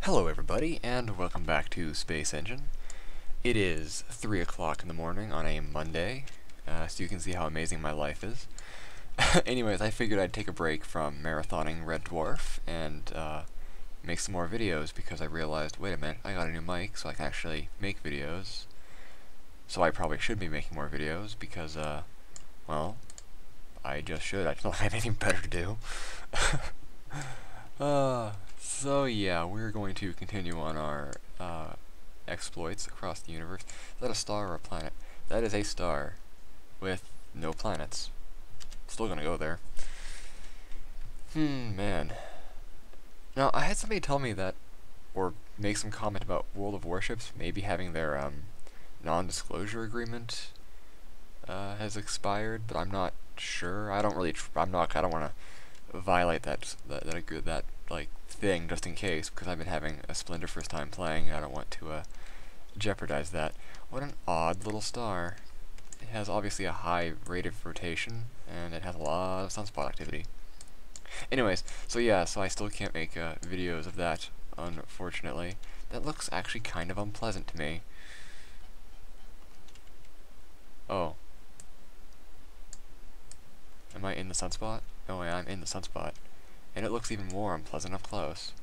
Hello everybody, and welcome back to Space Engine. It is 3 o'clock in the morning on a Monday, so you can see how amazing my life is. Anyways, I figured I'd take a break from marathoning Red Dwarf and make some more videos because I realized, wait a minute, I got a new mic so I can actually make videos. So I probably should be making more videos because, well, I just should. I don't have anything better to do. So yeah, we're going to continue on our exploits across the universe. Is that a star or a planet? That is a star with no planets. Still gonna go there. Man. Now, I had somebody tell me that, or make some comment about World of Warships maybe having their non-disclosure agreement has expired, but I'm not sure. I don't really. I don't want to violate that like thing just in case, because I've been having a splendid first time playing. I don't want to jeopardize that. What an odd little star. It has obviously a high rate of rotation, and it has a lot of sunspot activity. Anyways, so yeah, so I still can't make videos of that, unfortunately. That looks actually kind of unpleasant to me. Oh. Am I in the sunspot? Oh yeah, I'm in the sunspot. And it looks even more unpleasant up close.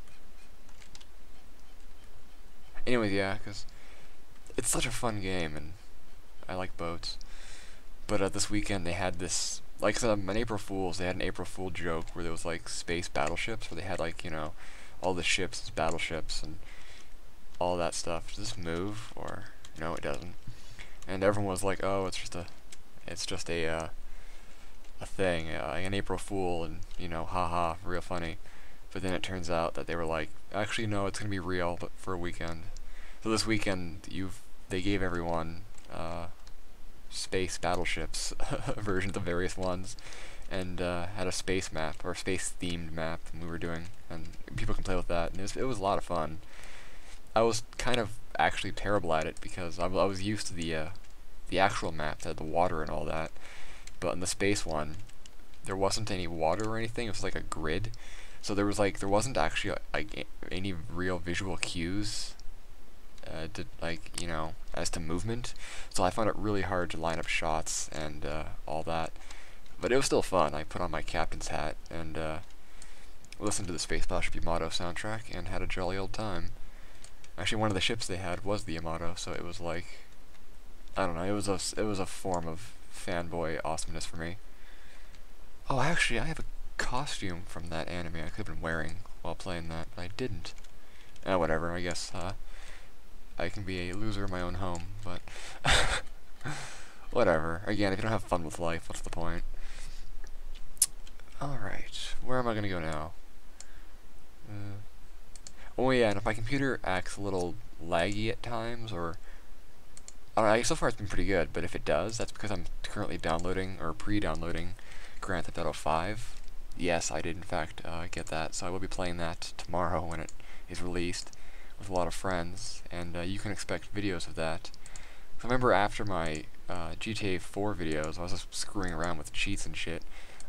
Anyways, yeah, because it's such a fun game, and I like boats. But this weekend they had this, like on April Fool's, they had an April Fool joke where there was like space battleships, where they had like, you know, all the ships as battleships and all that stuff. Does this move? Or no, it doesn't. And everyone was like, oh, it's just a thing, an April Fool, and you know, haha, real funny. But then it turns out that they were like, actually no, it's gonna be real, but for a weekend. So this weekend, they gave everyone space battleships, versions of various ones, and had a space map or space themed map, and we were doing, and people can play with that, and it was a lot of fun. I was kind of actually terrible at it because I was used to the actual map that had the water and all that. But in the space one, there wasn't any water or anything. It was like a grid, so there wasn't actually like any real visual cues, to like, you know, as to movement. So I found it really hard to line up shots and all that. But it was still fun. I put on my captain's hat and listened to the Space Battleship Yamato soundtrack and had a jolly old time. Actually, one of the ships they had was the Yamato, so it was like, I don't know. It was a form of fanboy awesomeness for me. Oh, actually, I have a costume from that anime I could have been wearing while playing that, but I didn't. Whatever, I guess, I can be a loser in my own home, but whatever. Again, if you don't have fun with life, what's the point? Alright, where am I gonna go now? Oh yeah, and if my computer acts a little laggy at times, or I don't know, so far it's been pretty good, but if it does, that's because I'm currently downloading, or pre-downloading, Grand Theft Auto 5. Yes, I did in fact get that, so I will be playing that tomorrow when it is released with a lot of friends, and you can expect videos of that. I remember after my GTA 4 videos, I was just screwing around with cheats and shit.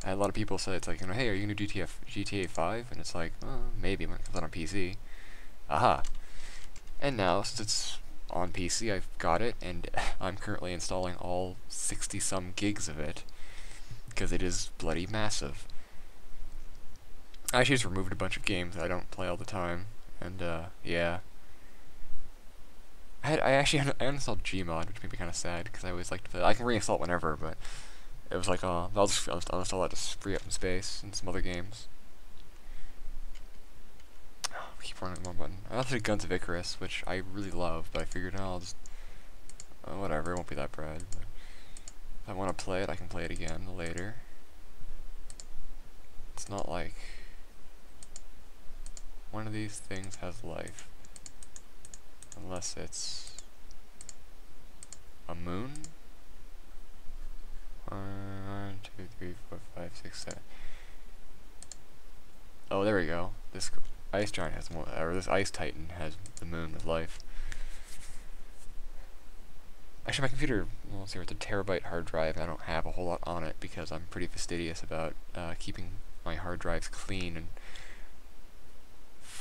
I had a lot of people say, it's like, you know, hey, are you gonna do GTA 5? And it's like, maybe when it comes out on PC. Aha! And now, since it's on PC, I've got it, and I'm currently installing all 60-some gigs of it, because it is bloody massive. I actually just removed a bunch of games that I don't play all the time, and yeah. I uninstalled Gmod, which made me kind of sad, because I always like to play. I can reinstall it whenever, but it was like, I'll uninstall that to free up some space and some other games. Keep running one button. I also did Guns of Icarus, which I really love, but I figured, I'll just, whatever, it won't be that bad. But if I want to play it, I can play it again later. It's not like one of these things has life, unless it's a moon. 1, 2, 3, 4, 5, 6, 7. Oh, there we go. This ice giant has more, or this ice titan has the moon with life. Actually, my computer, well, let's see, it's a terabyte hard drive, and I don't have a whole lot on it because I'm pretty fastidious about keeping my hard drives clean and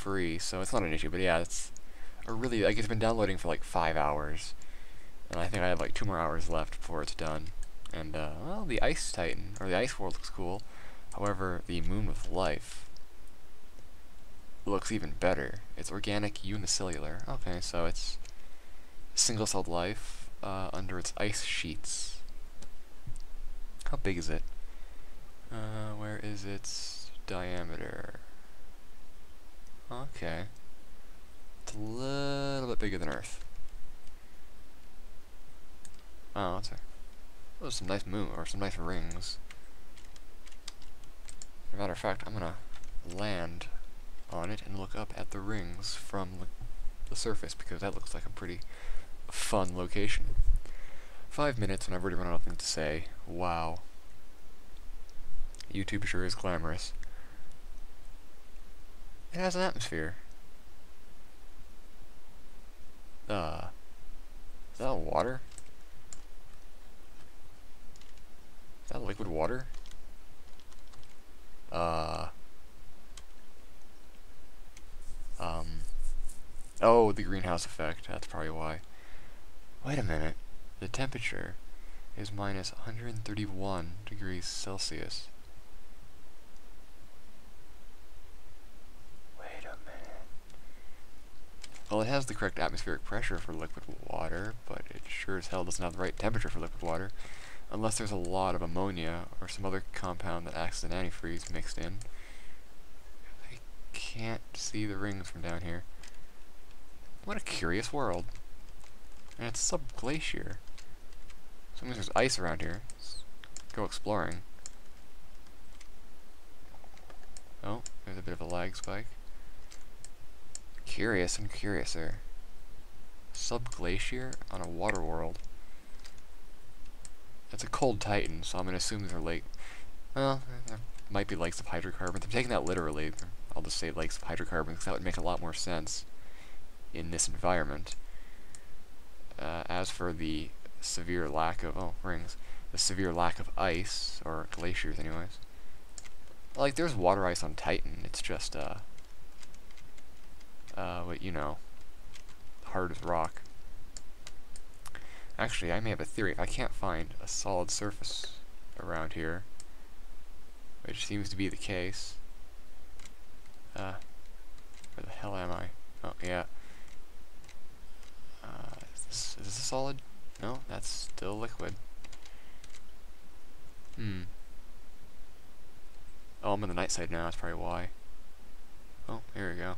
free, so it's not an issue. But yeah, it's a really, like, it's been downloading for like 5 hours, and I think I have like 2 more hours left before it's done. And well, the Ice Titan, or the Ice World, looks cool. However, the Moon with Life looks even better. It's organic unicellular. Okay, so it's single-celled life under its ice sheets. How big is it? Where is its diameter? Okay. It's a little bit bigger than Earth. Oh, that's those are some nice moon, or some nice rings. As a matter of fact, I'm gonna land on it and look up at the rings from the surface, because that looks like a pretty fun location. 5 minutes and I've already run out of things to say. Wow. YouTube sure is glamorous. It has an atmosphere. Is that water? Is that liquid water? Oh, the greenhouse effect. That's probably why. Wait a minute. The temperature is minus 131 degrees Celsius. Wait a minute. Well, it has the correct atmospheric pressure for liquid water, but it sure as hell doesn't have the right temperature for liquid water, unless there's a lot of ammonia or some other compound that acts as an antifreeze mixed in. I can't see the rings from down here. What a curious world. And it's subglacier. So that means there's ice around here. Let's go exploring. Oh, there's a bit of a lag spike. Curious and curiouser. Subglacier on a water world. It's a cold titan, so I'm going to assume these are lake. Well, there might be lakes of hydrocarbons. I'm taking that literally. I'll just say lakes of hydrocarbons, because that would make a lot more sense in this environment. As for the severe lack of rings, the severe lack of ice, or glaciers, anyways. Like, there's water ice on Titan. It's just what you know, hard as rock. Actually, I may have a theory. If I can't find a solid surface around here, which seems to be the case. Where the hell am I? Oh, yeah. Is this a solid? No, that's still liquid. Oh, I'm on the night side now, that's probably why. Oh, here we go.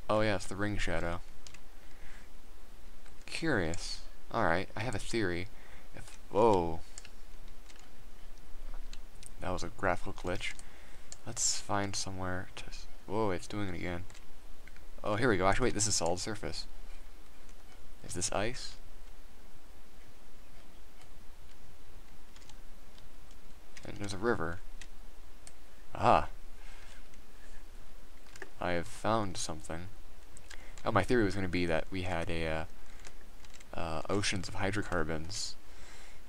Oh yeah, it's the ring shadow. Curious. Alright, I have a theory. Whoa. That was a graphical glitch. Let's find somewhere to... Whoa, it's doing it again. Oh, here we go. Actually, wait, this is solid surface. Is this ice? And there's a river. Aha! I have found something. Oh, my theory was going to be that we had a oceans of hydrocarbons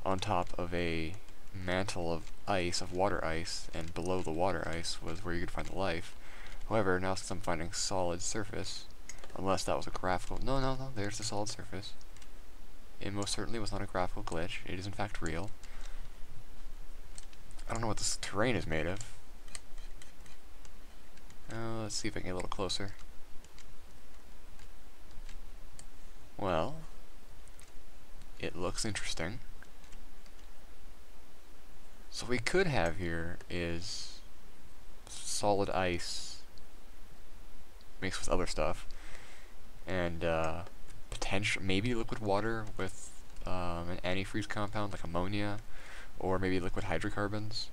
on top of a mantle of ice, of water ice, and below the water ice was where you could find the life. However, now since I'm finding solid surface, unless that was a graphical... No, there's the solid surface. It most certainly was not a graphical glitch. It is in fact real. I don't know what this terrain is made of. Let's see if I can get a little closer. Well, it looks interesting. So what we could have here is solid ice mixed with other stuff, and potential maybe liquid water with an antifreeze compound like ammonia, or maybe liquid hydrocarbons.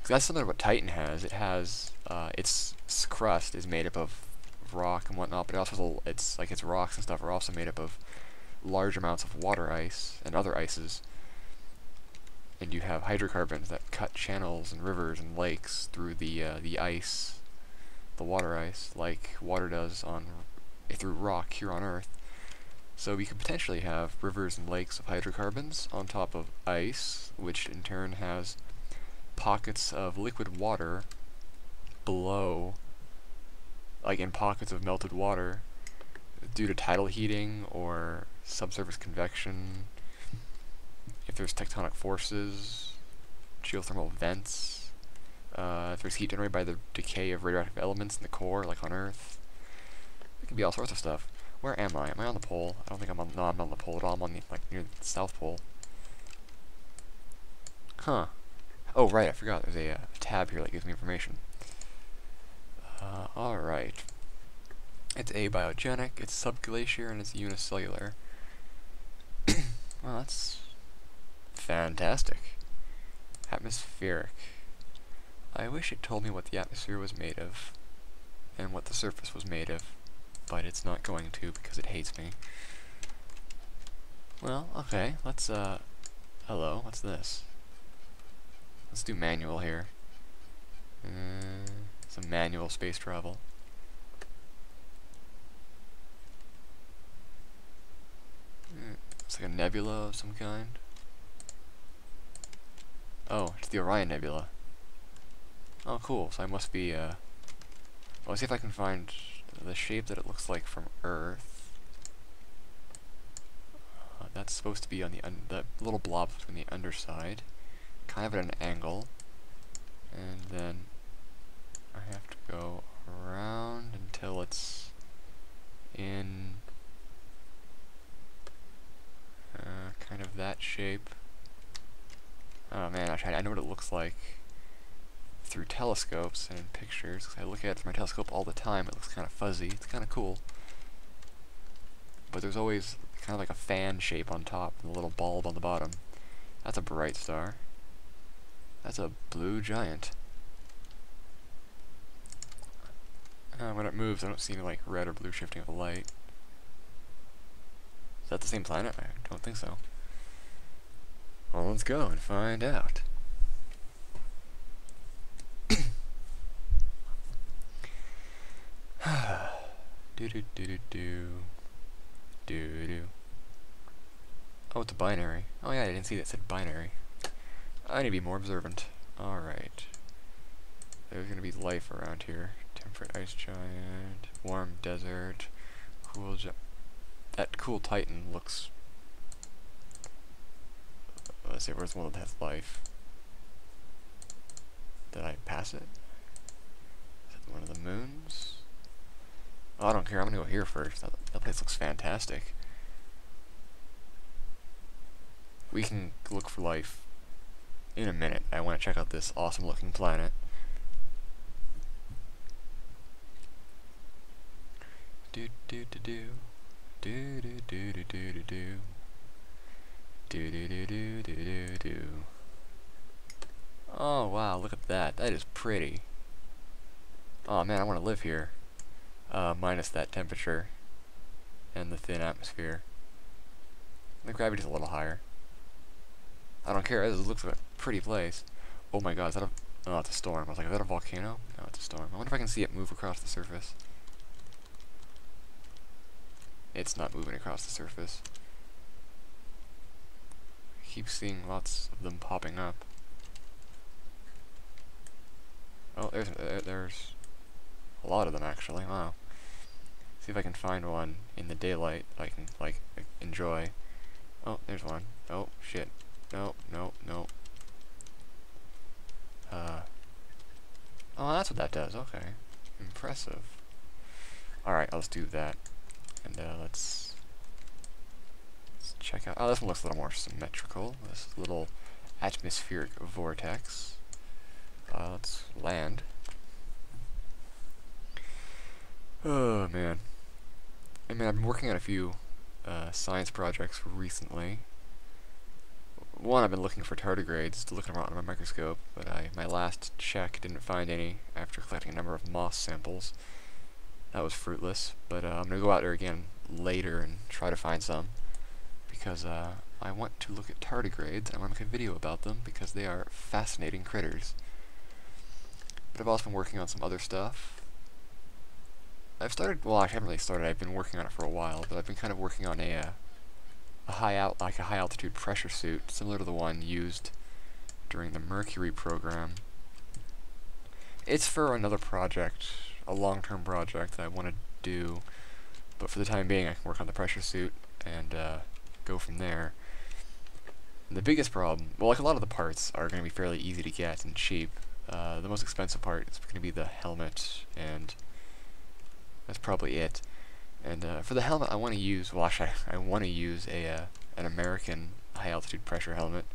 Cause that's something what Titan has. It has its crust is made up of rock and whatnot, but it also has its rocks and stuff are also made up of large amounts of water ice and other ices. And you have hydrocarbons that cut channels and rivers and lakes through the ice, the water ice, like water does through rock here on Earth. So we could potentially have rivers and lakes of hydrocarbons on top of ice, which in turn has pockets of liquid water below, like in pockets of melted water, due to tidal heating or subsurface convection, if there's tectonic forces, geothermal vents, if there's heat generated by the decay of radioactive elements in the core, like on Earth. It can be all sorts of stuff. Where am I? Am I on the pole? I don't think I'm on. No, I'm not on the pole at all. I'm on the, like, near the South Pole. Huh. Oh, right. I forgot. There's a tab here that gives me information. Alright. It's abiogenic, it's subglacier, and it's unicellular. Well, that's fantastic. Atmospheric. I wish it told me what the atmosphere was made of, and what the surface was made of, but it's not going to because it hates me. Well, okay, let's, hello, what's this? Let's do manual here. Some manual space travel. It's like a nebula of some kind. Oh, it's the Orion Nebula. Oh, cool. So I must be, well, let's see if I can find the shape that it looks like from Earth. That's supposed to be on the little blob between the underside. Kind of at an angle. And then I have to go around until it's in kind of that shape. Oh man, I know what it looks like through telescopes and in pictures, because I look at it through my telescope all the time. It looks kind of fuzzy. It's kind of cool. But there's always kind of like a fan shape on top and a little bulb on the bottom. That's a bright star. That's a blue giant. When it moves, I don't see any like red or blue shifting of the light. Is that the same planet? I don't think so. Well, let's go and find out. Do do do do do do do. Oh, it's a binary. Oh yeah, I didn't see that it said binary. I need to be more observant. Alright. There's gonna be life around here. Temperate ice giant, warm desert, cool that cool Titan looks... Let's see, where's the one that has life? Did I pass it? Is it one of the moons? Oh, I don't care, I'm gonna go here first. That place looks fantastic. We can look for life in a minute. I want to check out this awesome looking planet. Do do do do do do do do do do do do do do do do do do. Oh wow, look at that. That is pretty. Oh man, I want to live here. Minus that temperature and the thin atmosphere. The gravity's a little higher. I don't care, this looks like a pretty place. Oh my god, is that a... Oh, it's a storm. I was like, is that a volcano? No, it's a storm. I wonder if I can see it move across the surface. It's not moving across the surface. I keep seeing lots of them popping up. Oh, there's a lot of them actually. Wow. See if I can find one in the daylight that I can like enjoy. Oh, there's one. Oh shit. No, no, no. Oh, that's what that does. Okay. Impressive. Alright, let's do that. And let's check out... Oh, this one looks a little more symmetrical. This little atmospheric vortex. Let's land. Oh, man. I mean, I've been working on a few science projects recently. One, I've been looking for tardigrades to look around on my microscope, but my last check didn't find any after collecting a number of moss samples. That was fruitless, but I'm going to go out there again later and try to find some, because I want to look at tardigrades, and I want to make a video about them, because they are fascinating critters. But I've also been working on some other stuff. I've started, well, I haven't really started, I've been working on it for a while, but I've been kind of working on a high altitude pressure suit, similar to the one used during the Mercury program. It's for another project, a long-term project that I want to do, but for the time being I can work on the pressure suit and go from there. And the biggest problem, well, like a lot of the parts are going to be fairly easy to get and cheap. The most expensive part is going to be the helmet, and that's probably it. And for the helmet, I want to use, well, actually, I want to use an American high-altitude pressure helmet,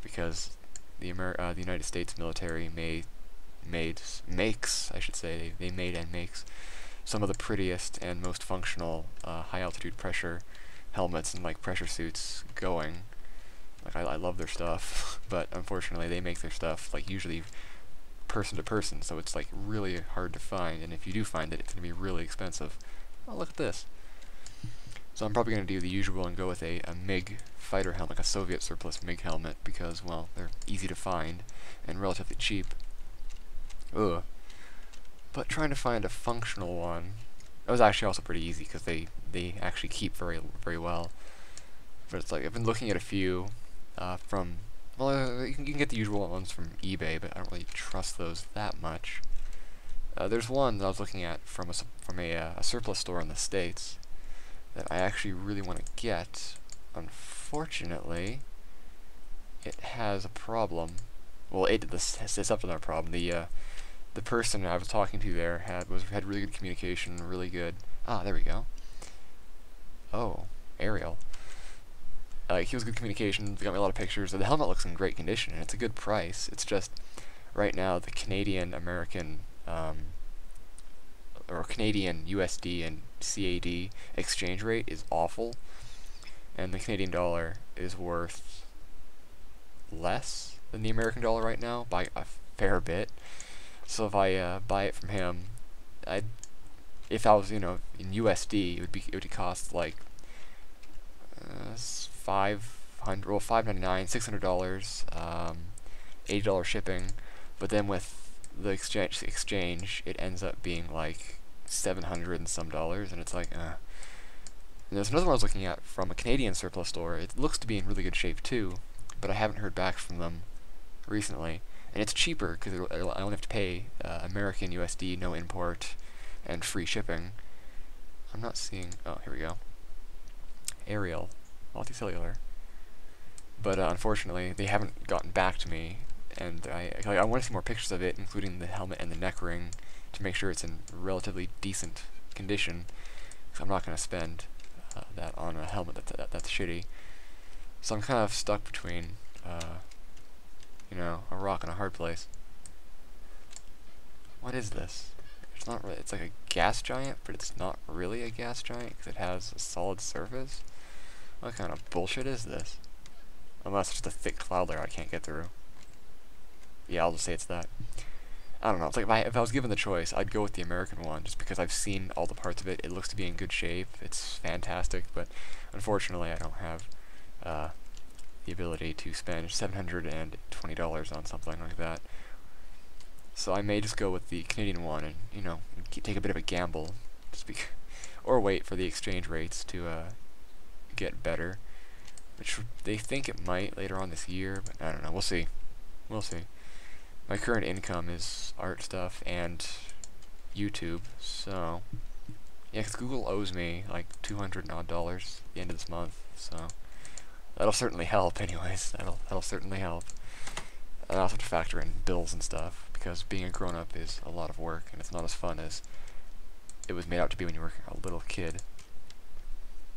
because the United States military makes, I should say, they made and makes some of the prettiest and most functional high-altitude pressure helmets and like pressure suits going. Like I love their stuff, but unfortunately they make their stuff like usually person to person, so it's like really hard to find, and if you do find it, it's going to be really expensive. Oh, look at this. So I'm probably going to do the usual and go with a MiG fighter helmet, like a Soviet surplus MiG helmet, because, well, they're easy to find and relatively cheap. Ugh. But trying to find a functional one, that was actually also pretty easy, because they actually keep very well. But it's like, I've been looking at a few from, well, you can get the usual ones from eBay, but I don't really trust those that much. There's one that I was looking at from a surplus store in the States that I actually really want to get. Unfortunately, it has a problem. Well, it's up to that problem. The person I was talking to there had really good communication, really good. Ah, there we go. Oh, aerial. He was good communication. They got me a lot of pictures. The helmet looks in great condition, and it's a good price. It's just right now the Canadian American or Canadian USD and CAD exchange rate is awful, and the Canadian dollar is worth less than the American dollar right now by a fair bit. So if I buy it from him, if I was, in USD, it would cost like $599, $600, $80 shipping, but then with the exchange, it ends up being like $700 and some dollars, and it's like, And there's another one I was looking at from a Canadian surplus store. It looks to be in really good shape too, but I haven't heard back from them recently. And it's cheaper because I only have to pay American USD, no import, and free shipping. I'm not seeing. Oh, here we go. Aerial, multicellular. But unfortunately, they haven't gotten back to me, and I want to see more pictures of it, including the helmet and the neck ring, to make sure it's in relatively decent condition. Because I'm not going to spend that on a helmet that's shitty. So I'm kind of stuck between, a rock and a hard place. What is this? It's not really. It's like a gas giant, but it's not really a gas giant because it has a solid surface. What kind of bullshit is this? Unless it's just a thick cloud layer I can't get through. Yeah, I'll just say it's that. I don't know. It's like if I was given the choice, I'd go with the American one, just because I've seen all the parts of it. It looks to be in good shape. It's fantastic, but unfortunately, I don't have the ability to spend $720 on something like that. So I may just go with the Canadian one and take a bit of a gamble, or wait for the exchange rates to get better, which they think it might later on this year, but I don't know. We'll see. We'll see. My current income is art stuff and YouTube, so yeah, because Google owes me like $200 and odd at the end of this month, so that'll certainly help. Anyways, that'll certainly help. I also have to factor in bills and stuff, because being a grown-up is a lot of work, and it's not as fun as it was made out to be when you were a little kid.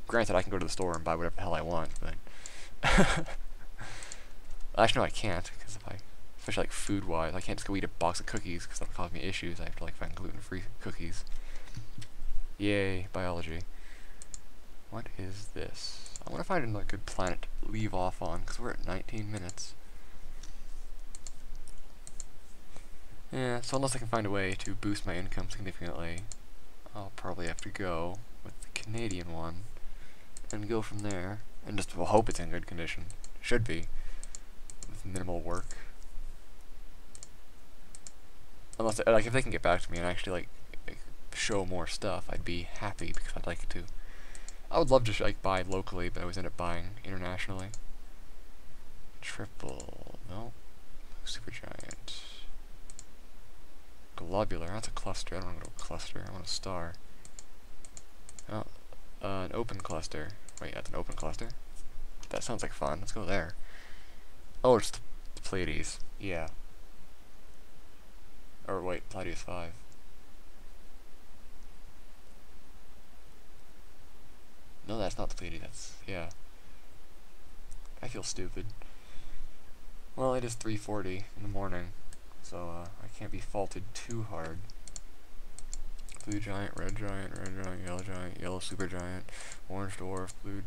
Granted, I can go to the store and buy whatever the hell I want, but actually, no, I can't, because especially like food-wise, I can't just go eat a box of cookies, because that'll cause me issues. I have to like find gluten-free cookies. Yay, biology. What is this? I want to find another good planet to leave off on, because we're at 19 minutes. Yeah, so unless I can find a way to boost my income significantly, I'll probably have to go with the Canadian one and go from there, and just hope it's in good condition. Should be, with minimal work. Unless, if they can get back to me and actually like show more stuff, I'd be happy, because I'd like to. I would love to buy locally, but I always end up buying internationally. Triple, no, supergiant. Globular, that's a cluster. I don't want a cluster, I want a star. Oh, an open cluster. Wait, that's an open cluster? That sounds like fun. Let's go there. Oh, it's the Pleiades. Yeah. Or wait, Pleiades 5. No, that's not the Pleiades. That's, yeah. I feel stupid. Well, it is 3:40 in the morning, so I can't be faulted too hard. Blue giant, red giant, yellow supergiant, orange dwarf, blue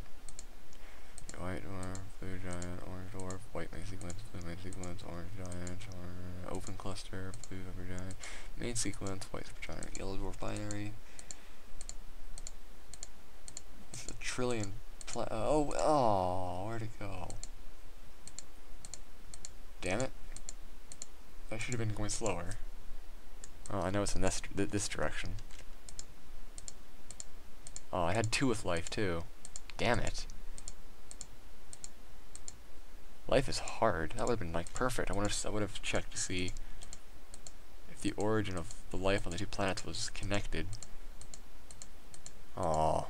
white dwarf, blue giant, orange dwarf, white main sequence, blue main sequence, orange giant, open cluster, blue supergiant, main sequence, white supergiant, yellow dwarf binary. This is a trillion. Where'd it go? Damn it! I should have been going slower. Oh, I know it's in this direction. Oh, I had 2 with life too. Damn it. Life is hard. That would have been like perfect. I would have checked to see if the origin of the life on the 2 planets was connected. Oh.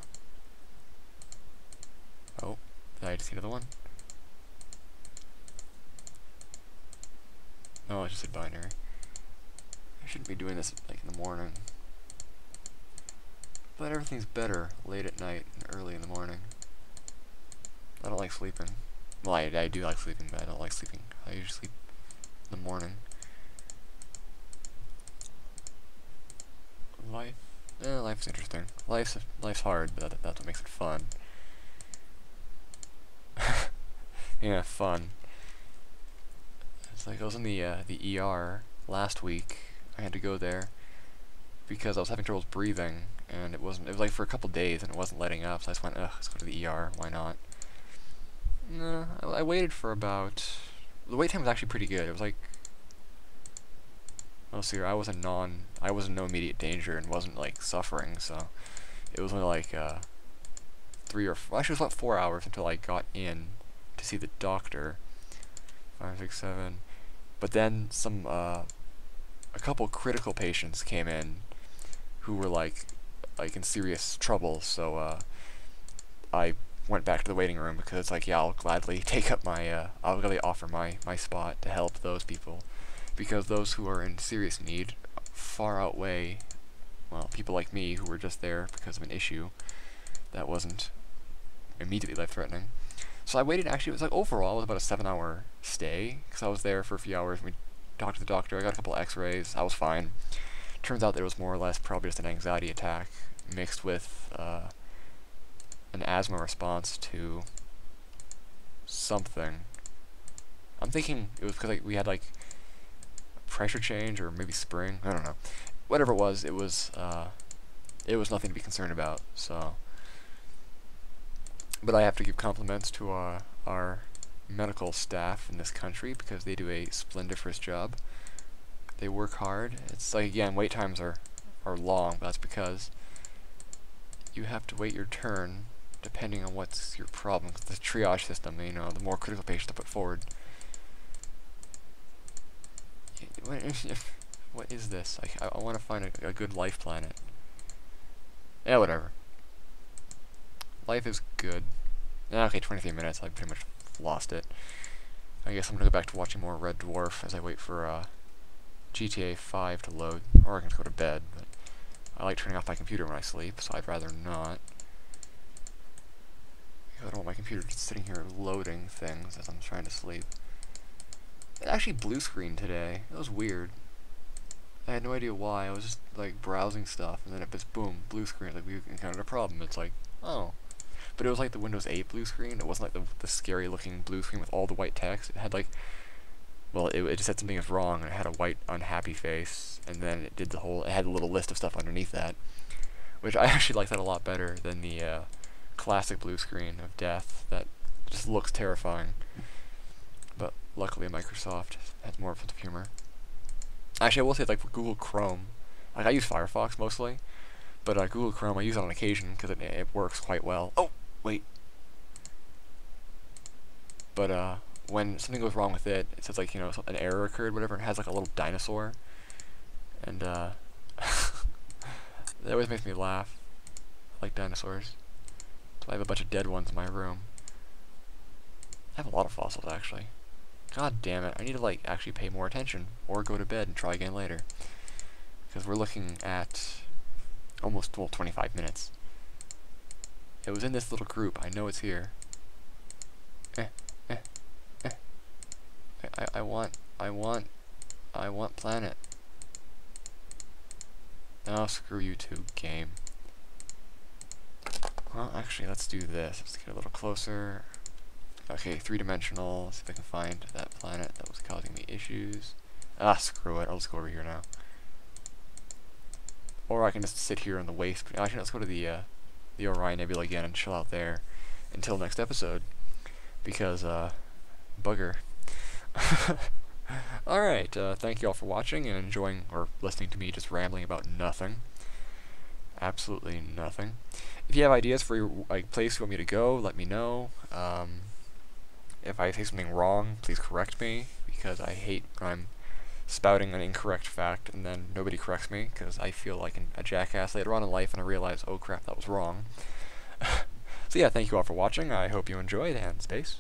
Oh, did I just see another one? Oh, I just said binary. I shouldn't be doing this like in the morning. But everything's better late at night and early in the morning. I don't like sleeping. Well, I do like sleeping, but I don't like sleeping. I usually sleep in the morning. Life's interesting. Life's hard, but that's what makes it fun. Yeah, fun. It's like I was in the ER last week. I had to go there because I was having troubles breathing, and it was like for a couple days, and it wasn't letting up. So I just went, ugh, let's go to the ER. Why not? No, I waited for about. The wait time was actually pretty good. It was like. Oh, see, I was in no immediate danger and wasn't like suffering, so it was only like 3 or 4, actually it was about 4 hours until I got in to see the doctor. 5, 6, 7. But then a couple critical patients came in who were like in serious trouble, so I went back to the waiting room because it's like, yeah, I'll gladly take up my I'll gladly offer my spot to help those people, because those who are in serious need far outweigh, well, people like me who were just there because of an issue that wasn't immediately life-threatening. So I waited. Actually, it was like overall it was about a 7-hour stay because I was there for a few hours. We talked to the doctor. I got a couple X-rays. I was fine. Turns out that it was more or less probably just an anxiety attack mixed with an asthma response to something. I'm thinking it was because like, we had like pressure change or maybe spring. I don't know. Whatever it was nothing to be concerned about. So. But I have to give compliments to our medical staff in this country because they do a splendiferous job. They work hard. It's like, again, wait times are long, but that's because you have to wait your turn depending on what's your problem. The triage system, you know, the more critical patients to put forward. What is this? I want to find a good life planet. Yeah, whatever. Life is good. Okay, 23 minutes. I pretty much lost it. I guess I'm gonna go back to watching more Red Dwarf as I wait for GTA 5 to load, or I can just go to bed. But I like turning off my computer when I sleep, so I'd rather not. I don't want my computer just sitting here loading things as I'm trying to sleep. It actually blue screened today. It was weird. I had no idea why. I was just like browsing stuff, and then it just boom, blue screen. Like we encountered a problem. It's like, oh. But it was like the Windows 8 blue screen. It wasn't like the scary looking blue screen with all the white text. It had like, well, it just said something was wrong, and it had a white unhappy face, and then it did it had a little list of stuff underneath that, which I actually like that a lot better than the classic blue screen of death that just looks terrifying. But luckily Microsoft has more of a sense of humor. Actually, I will say, like, for Google Chrome, like, I use Firefox mostly, but Google Chrome I use on occasion because it works quite well. Oh, wait. But when something goes wrong with it, it says, like, you know, an error occurred, whatever, and it has like a little dinosaur, And that always makes me laugh. I like dinosaurs. So I have a bunch of dead ones in my room. I have a lot of fossils, actually. God damn it, I need to, like, actually pay more attention, or go to bed and try again later. Because we're looking at almost, well, 25 minutes. It was in this little group, I know it's here. I want planet. Oh, screw you too, game. Well, actually, let's do this. Let's get a little closer. Okay, three-dimensional. See if I can find that planet that was causing me issues. Ah, screw it. I'll just go over here now. Or I can just sit here in the waste. Actually, let's go to the Orion Nebula again and chill out there until next episode. Because, bugger. Alright, thank you all for watching and enjoying, or listening to me just rambling about nothing. Absolutely nothing. If you have ideas for your place you want me to go, let me know. If I say something wrong, please correct me, because I hate when I'm spouting an incorrect fact and then nobody corrects me, because I feel like a jackass later on in life and I realize, oh crap, that was wrong. So yeah, thank you all for watching. I hope you enjoyed, and space.